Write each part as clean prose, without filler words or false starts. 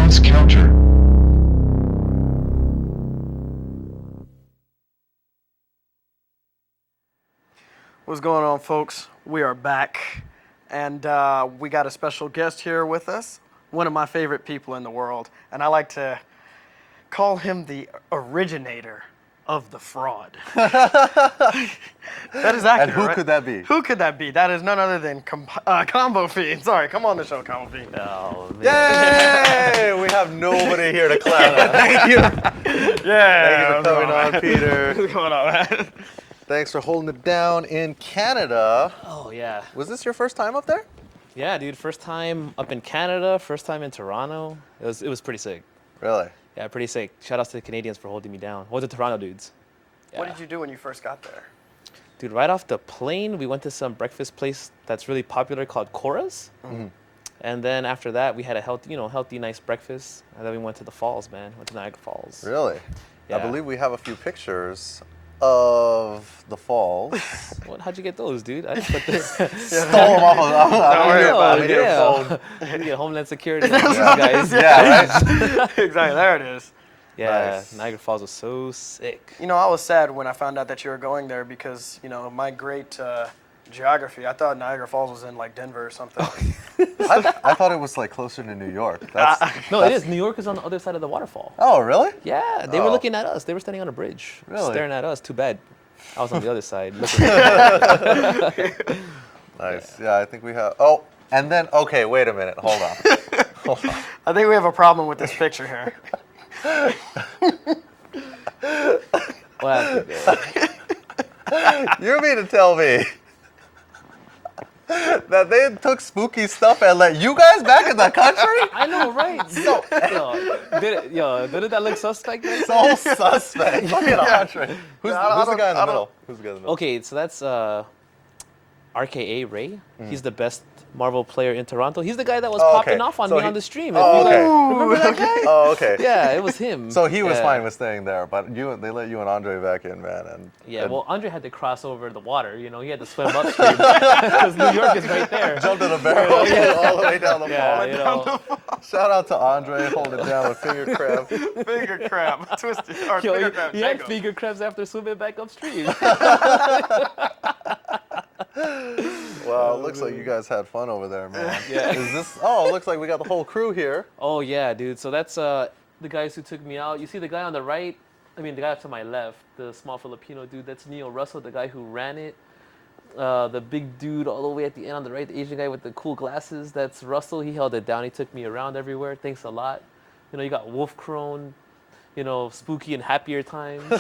Advanced counter. What's going on, folks? We are back, and we got a special guest here with us, one of my favorite people in the world, and I like to call him the originator of the fraud. That is accurate, And who right? could that be? Who could that be? That is none other than Combofiend. Sorry, come on the show, Combofiend. Oh, man. Yay! We have nobody here to clap. Thank you. Yeah. Thank you for coming on, Peter. What's going on, man? Thanks for holding it down in Canada. Oh, yeah. Was this your first time up there? Yeah, dude. First time up in Canada, first time in Toronto. It was pretty sick. Really? Yeah, pretty sick. Shout outs to the Canadians for holding me down. Well, the Toronto dudes. Yeah. What did you do when you first got there? Dude, right off the plane, we went to some breakfast place that's really popular called Cora's. Mm-hmm. And then after that, we had a healthy, nice breakfast. And then we went to the falls, man. Went to Niagara Falls. Really? Yeah. I believe we have a few pictures of the falls. How'd you get those, dude? I just put this. Stole them off Don't worry about it. your phone. You get Homeland Security on these guys. Yeah, right? Exactly, there it is. Yeah, Nice. Niagara Falls was so sick. You know, I was sad when I found out that you were going there because, you know, my great geography, I thought Niagara Falls was in like Denver or something. I thought it was like closer to New York. No, it is. New York is on the other side of the waterfall. Oh, really? Yeah, they were Oh. looking at us. They were standing on a bridge, Really? staring at us. Too bad. I was on the other side. Looking at Nice. Yeah, I think we have. Oh, and then, okay, wait a minute. Hold on. Hold on. I think we have a problem with this picture here. what happened there? You mean to tell me that they took spooky stuff and let you guys back in the country? I know, right? Didn't that look suspect? Man? So suspect. Look at Andre. Who's the guy in the I middle? Who's the guy in the middle? Okay, so that's RKA Ray. He's the best Marvel player in Toronto. He's the guy that was Oh, popping okay. off on So me he- on the stream. Oh, If you okay. guys remember that guy? Oh, okay. Yeah, it was him. So he was Yeah. fine with staying there, but they let you and Andre back in, man. Yeah, and well, Andre had to cross over the water. You know, he had to swim upstream because New York is right there. jumped in a barrel all the way down the Yeah, fall. you know. Shout out to Andre, holding it down with finger crab. Finger crab, twisted, or Yo, finger crab, he had Jacob. finger crabs after swimming back upstream. Well, it looks like you guys had fun over there, man. Yeah. Is this? Oh, it looks like we got the whole crew here. Oh yeah, dude. So that's the guys who took me out. You see the guy on the right? I mean, the guy to my left, the small Filipino dude. That's Neil Russell, the guy who ran it. The big dude all the way at the end on the right, the Asian guy with the cool glasses. That's Russell. He held it down. He took me around everywhere. Thanks a lot. You know, you got Wolfkrone. You know, spooky and happier times. you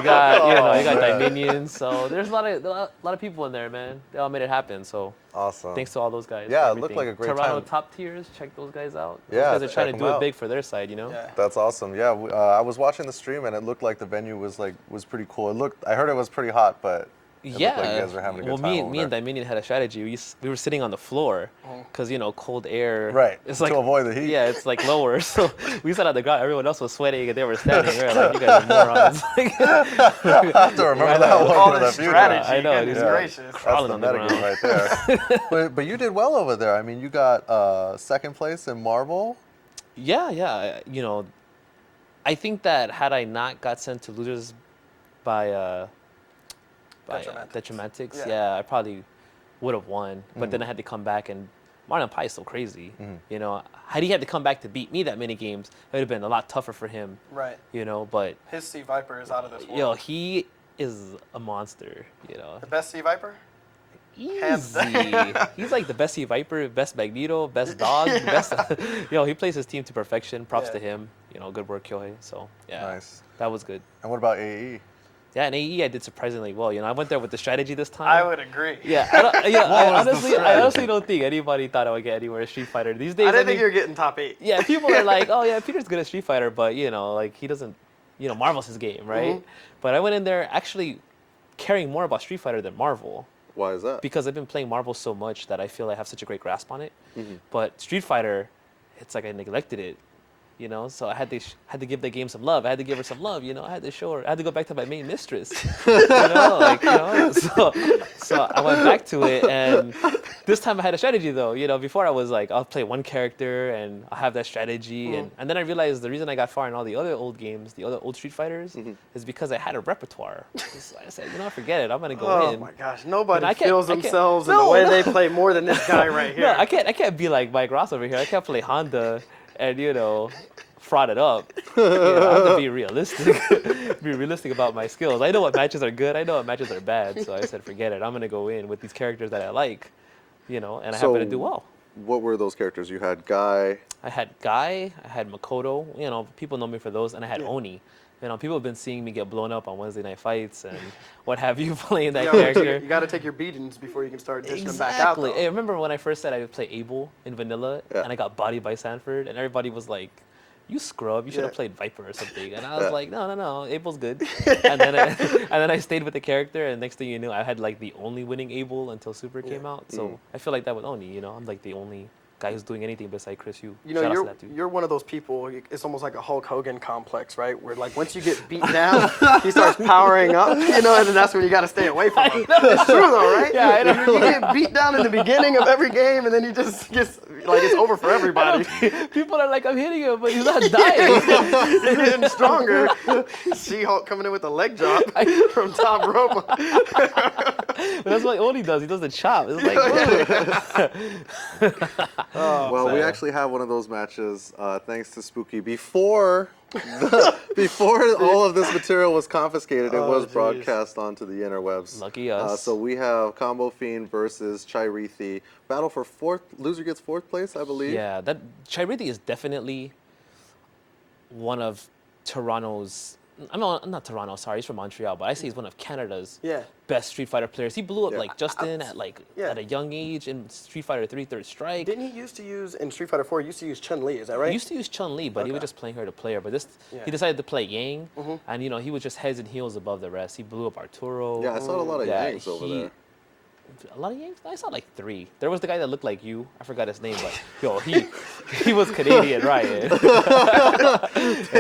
got Dominions. So there's a lot of people in there, man. They all made it happen. So Awesome. thanks to all those guys. Yeah, for it looked everything. like a great Toronto time. top tiers. Check those guys out. Yeah, Those guys are trying check to do 'em it out. big for their side, you know. Yeah. That's awesome. Yeah, I was watching the stream and it looked like the venue was pretty cool. I heard it was pretty hot, but it looked like you guys were having a good well, time. me and Dominion had a strategy. We were sitting on the floor because cold air. Right, It's to like avoid the heat. Yeah, it's like lower. So we sat on the ground. Everyone else was sweating and they were standing. We were like, you guys are morons. I have to remember that one All for the this future. strategy, I know, goodness dude. gracious. That's Crawling the on the metagame ground. right there. but you did well over there. I mean, you got second place in Marvel. Yeah. You know, I think that had I not got sent to losers by Detrimatics, Yeah. I probably would have won. But then I had to come back, and Marlon Pai is so crazy. You know, had he had to come back to beat me that many games, it would have been a lot tougher for him. Right. You know, but His Sea Viper is out of this world. yo, he is a monster. You know, The best Sea Viper? Hands easy. He's like the best Sea Viper, best Magneto, best dog, best. He plays his team to perfection. Props Yeah. to him. You know, good work, Kyohei. So yeah, Nice. that was good. And what about AE? Yeah, and AE I did surprisingly well. You know, I went there with the strategy this time. I would agree. Yeah, I was the honestly strategy? don't think anybody thought I would get anywhere in Street Fighter these days. I didn't mean, think you were getting top 8. yeah, people are like, oh yeah, Peter's good at Street Fighter, but you know, like he doesn't, you know, Marvel's his game, right? But I went in there actually caring more about Street Fighter than Marvel. Why is that? Because I've been playing Marvel so much that I feel I have such a great grasp on it. But Street Fighter, it's like I neglected it. you know. So I had to give the game some love. I had to give her some love, you know. I had to go back to my main mistress, you know, like, you know. So I went back to it, and this time I had a strategy though. You know, before I was like, I'll play one character and I'll have that strategy, and then I realized the reason I got far in all the other old games, the other old Street Fighters, is because I had a repertoire. So I said, you know, forget it. I'm gonna go in. Oh my gosh, nobody can't- feels I can't- themselves in No, the way no. they play more than this guy right here. No, I can't be like Mike Ross over here. I can't play Honda and, you know, fraud it up. You know, I have to be realistic. Be realistic about my skills. I know what matches are good. I know what matches are bad. So I said, forget it. I'm gonna go in with these characters that I like, you know, and I happen to do well. What were those characters? You had Guy. I had Guy. I had Makoto. You know, people know me for those, and I had Oni. You know, people have been seeing me get blown up on Wednesday night fights and what have you playing that character. You got to take your beatings before you can start dishing them back out. Exactly. Though. Hey, remember when I first said I would play Abel in vanilla, and I got bodied by Sanford, and everybody was like, "You scrub! You should have played Viper or something." And I was like, "No, Abel's good." And then I stayed with the character, and next thing you knew, I had like the only winning Abel until Super came out. So I feel like that with Oni. You know, I'm like the only guy who's doing anything beside Chris Yu. You know, Shout out to that dude. you're one of those people. It's almost like a Hulk Hogan complex, right? Where like once you get beat down, he starts powering up. You know, and then that's when you got to stay away from him. It's true though, right? Yeah, I know. You get beat down in the beginning of every game, and then he just gets like it's over for everybody. People are like, I'm hitting him, but he's not dying. He's getting stronger. She-Hulk coming in with a leg drop from top rope. But that's what Oni does. He does the chop. It's like, whoa. Well, we actually have one of those matches, thanks to Spooky. Before all of this material was confiscated, it was broadcast onto the interwebs. Lucky us. So we have Combofiend versus Chi-Rithy. Battle for fourth. Loser gets fourth place, I believe. Yeah, that Chi-Rithy is definitely one of Toronto's. I'm not Toronto, sorry, he's from Montreal, but I say he's one of Canada's best Street Fighter players. He blew up like Justin at a young age in Street Fighter 3 Third Strike. Didn't he used to use in Street Fighter 4? He used to use Chun-Li, is that right? He used to use Chun-Li, but he was just playing her to player. But he decided to play Yang, and you know he was just heads and heels above the rest. He blew up Arturo. Yeah, I saw a lot of Yangs over there. A lot of Yanks? I saw like 3. There was the guy that looked like you. I forgot his name, but yo, he was Canadian, right?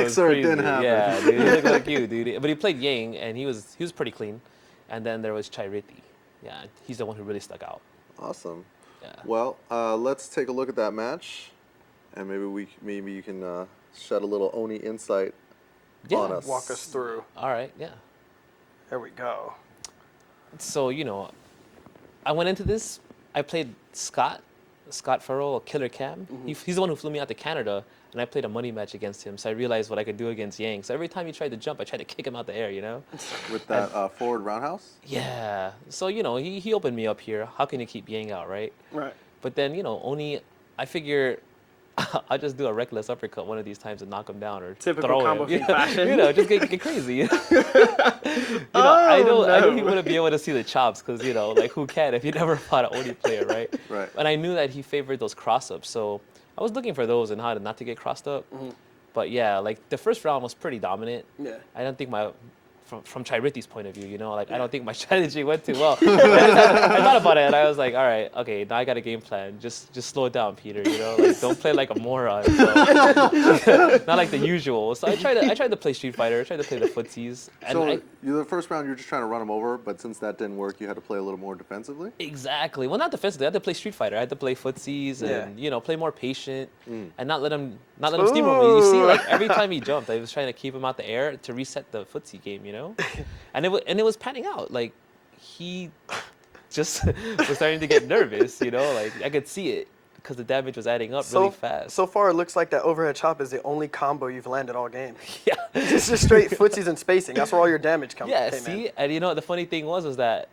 Sir, it didn't happen. Yeah, dude, he looked like you, dude. But he played Yang, and he was pretty clean. And then there was Chi-Rithy. Yeah, he's the one who really stuck out. Awesome. Yeah. Well, let's take a look at that match, and maybe you can shed a little Oni insight on us. Walk us through. All right, yeah. There we go. So, you know, I went into this, I played Scott Farrell, Killer Cam. He's the one who flew me out to Canada, and I played a money match against him, so I realized what I could do against Yang. So every time he tried to jump, I tried to kick him out the air, you know? With that forward roundhouse? Yeah. So, you know, he opened me up here. How can you keep Yang out, right? Right. But then, you know, Oni, I figure I'll just do a reckless uppercut one of these times and knock him down or Typical throw combo him. fashion. You know, just get crazy. I know he wouldn't be able to see the chops because, you know, like who can if you never fought an Oni player, right? Right. And I knew that he favored those cross-ups, so I was looking for those and how to not to get crossed up. But yeah, like the first round was pretty dominant. Yeah. I don't think from Chi-Rithy's point of view, you know, like I don't think my strategy went too well. I thought about it and I was like, all right, okay, now I got a game plan. Just slow it down, Peter. You know, like don't play like a moron. So, not like the usual. So I tried to play Street Fighter. I tried to play the footsies. And So the first round, you were just trying to run him over, but since that didn't work, you had to play a little more defensively? Exactly. Well, not defensively. I had to play Street Fighter. I had to play footsies and, you know, play more patient and not let him steamroll me. You see, like every time he jumped, I was trying to keep him out the air to reset the footsie game, you know? And it was panning out. Like he just was starting to get nervous, you know? Like I could see it because the damage was adding up really fast. So far, it looks like that overhead chop is the only combo you've landed all game. Yeah. It's just straight footsies and spacing. That's where all your damage comes. Yeah, see? And you know, the funny thing was that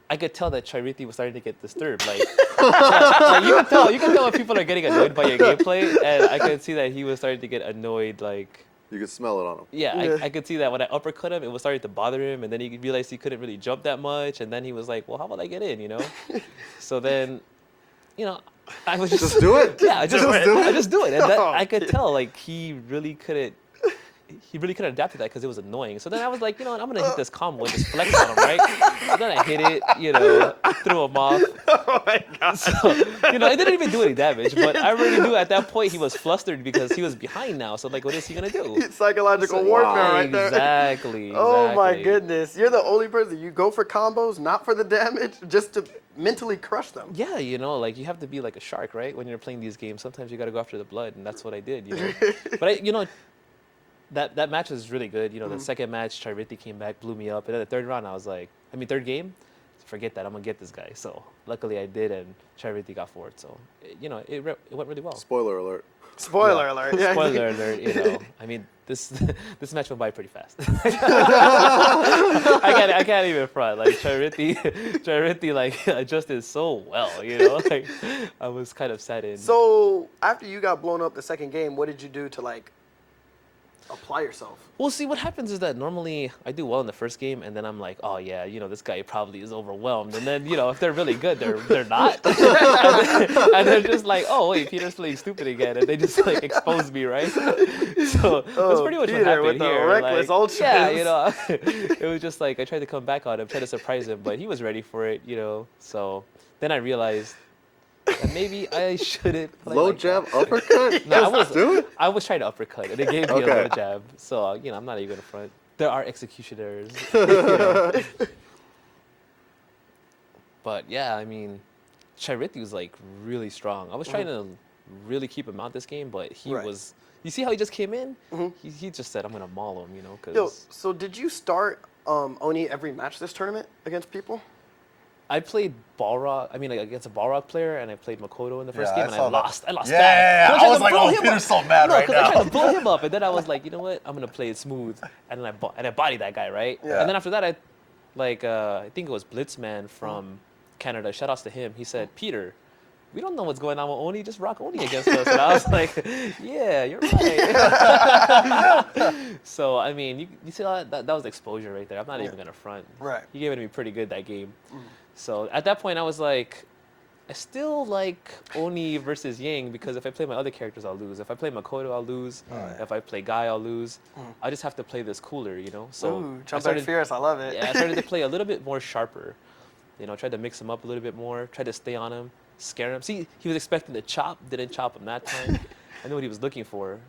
I could tell that Chi-Rithy was starting to get disturbed. Like, like you can tell when people are getting annoyed by your gameplay, and I could see that he was starting to get annoyed. Like, You could smell it on him. yeah. I could see that when I uppercut him, it was starting to bother him, and then he realized he couldn't really jump that much, and then he was like, "Well, how about I get in?" You know. So then, you know, I was just do it. Yeah, I just do it. do it. I just do it, and Oh, I could tell like he really couldn't. he really couldn't adapt to that because it was annoying. So then I was like, you know what, I'm gonna hit this combo and just flex on him, right? So then I hit it, you know, threw him off. Oh my god. So, you know, it didn't even do any damage, but I already knew at that point he was flustered because he was behind now. So like, what is he gonna do? Psychological warfare right there. Exactly. Oh my goodness. You're the only person. You go for combos, not for the damage, just to mentally crush them. Yeah, you know, like you have to be like a shark, right? When you're playing these games, sometimes you got to go after the blood, and that's what I did, you know. But you know, that match was really good. You know, the second match, Chi-Rithy came back, blew me up, and then the third round, I was like, third game, forget that, I'm gonna get this guy. So luckily I did, and Chi-Rithy got forward. So you know, it went really well. Spoiler alert. Spoiler alert. Yeah. Spoiler alert. You know, this match went by pretty fast. I can't even front. Like Chi-Rithy like adjusted so well. You know, like I was kind of saddened. So after you got blown up the second game, what did you do to like apply yourself? Well, see, what happens is that normally I do well in the first game, and then I'm like, oh yeah, you know, this guy probably is overwhelmed. And then, you know, if they're really good, they're not. And they're just like, oh wait, Peter's playing stupid again, and they just like expose me, right? So that's pretty much Peter what happened with the here. reckless ultras. Yeah, you know, it was just like I tried to come back on him, tried to surprise him, but he was ready for it, you know. So then I realized that maybe I shouldn't play Low like jab that. uppercut? No, Do it? I was trying to uppercut, and they gave me a low jab. So, you know, I'm not even going to front. There are executioners. You know. But, yeah, I mean, Chi-Rithy was, like, really strong. I was trying to really keep him out this game, but he was... You see how he just came in? He just said, I'm going to maul him, you know? Yo, so did you start Oni every match this tournament against people? I played Balrog. I mean, like, against a Balrog player, and I played Makoto in the first game, and I lost. I lost Yeah, bad. I was like, oh, Peter's so mad right now. I tried to blow him up, and then I was like, you know what? I'm gonna play it smooth, and then I bodied that guy, right? Yeah. And then after that, I think it was Blitzman from Canada. Shout outs to him. He said, Peter, we don't know what's going on with Oni. Just rock Oni against us. And I was like, yeah, you're right. So I mean, you see that was exposure right there. I'm not even gonna front. Right. He gave it to me pretty good that game. So at that point, I was like, I still like Oni versus Yang because if I play my other characters, I'll lose. If I play Makoto, I'll lose. If I play Guy, I'll lose. I just have to play this cooler, you know? So Ooh, jumping fierce, I love it. Yeah, I started to play a little bit more sharper. You know, tried to mix him up a little bit more, tried to stay on him, scare him. See, he was expecting to chop, didn't chop him that time. I knew what he was looking for.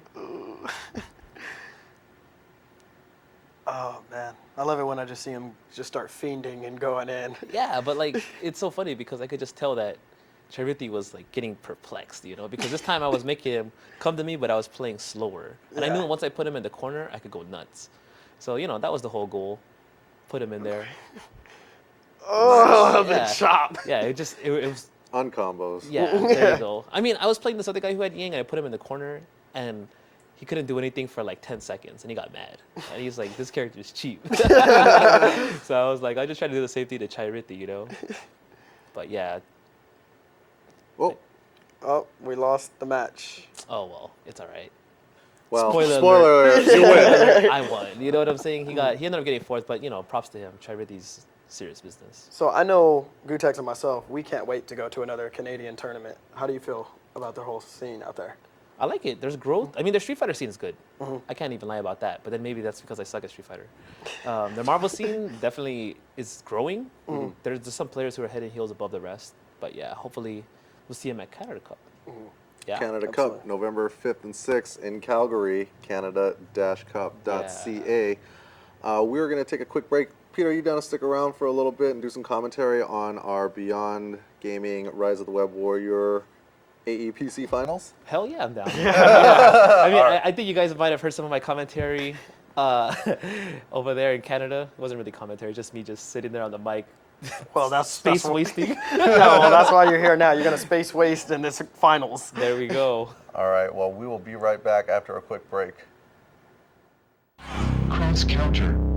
Oh man, I love it when I just see him just start fiending and going in. Yeah, but like it's so funny because I could just tell that Chi-Rithy was like getting perplexed, you know, because this time I was making him come to me, but I was playing slower, and I knew once I put him in the corner, I could go nuts. So you know that was the whole goal, put him in there. Oh, the chop! Yeah, it was Uncombos. Yeah, there you go. I mean, I was playing this other guy who had Yang, and I put him in the corner, and he couldn't do anything for like 10 seconds, and he got mad. And he's like, this character is cheap. So I was like, I just tried to do the same thing to Chi-Rithy, you know? But yeah. Oh, we lost the match. Oh, well, it's all right. Well, Spoiler alert, you win. I won. You know what I'm saying? He ended up getting fourth, but, you know, props to him. Chi-Rithy's serious business. So I know Gootecks and myself, we can't wait to go to another Canadian tournament. How do you feel about the whole scene out there? I like it. There's growth. I mean, their Street Fighter scene is good. I can't even lie about that. But then maybe that's because I suck at Street Fighter. The Marvel scene definitely is growing. There's just some players who are head and heels above the rest. But yeah, hopefully we'll see him at Canada Cup. Yeah. Canada Cup, November 5th and 6th in Calgary, canada-cup.ca. We're going to take a quick break. Peter, are you down to stick around for a little bit and do some commentary on our Beyond Gaming Rise of the Web Warrior AEPC finals? Hell yeah, I'm down. I mean, I think you guys might have heard some of my commentary over there in Canada. It wasn't really commentary, just me just sitting there on the mic. Well, that's space wasting. well, that's why you're here now. You're going to space waste in this finals. There we go. All right, well, we will be right back after a quick break. Cross counter.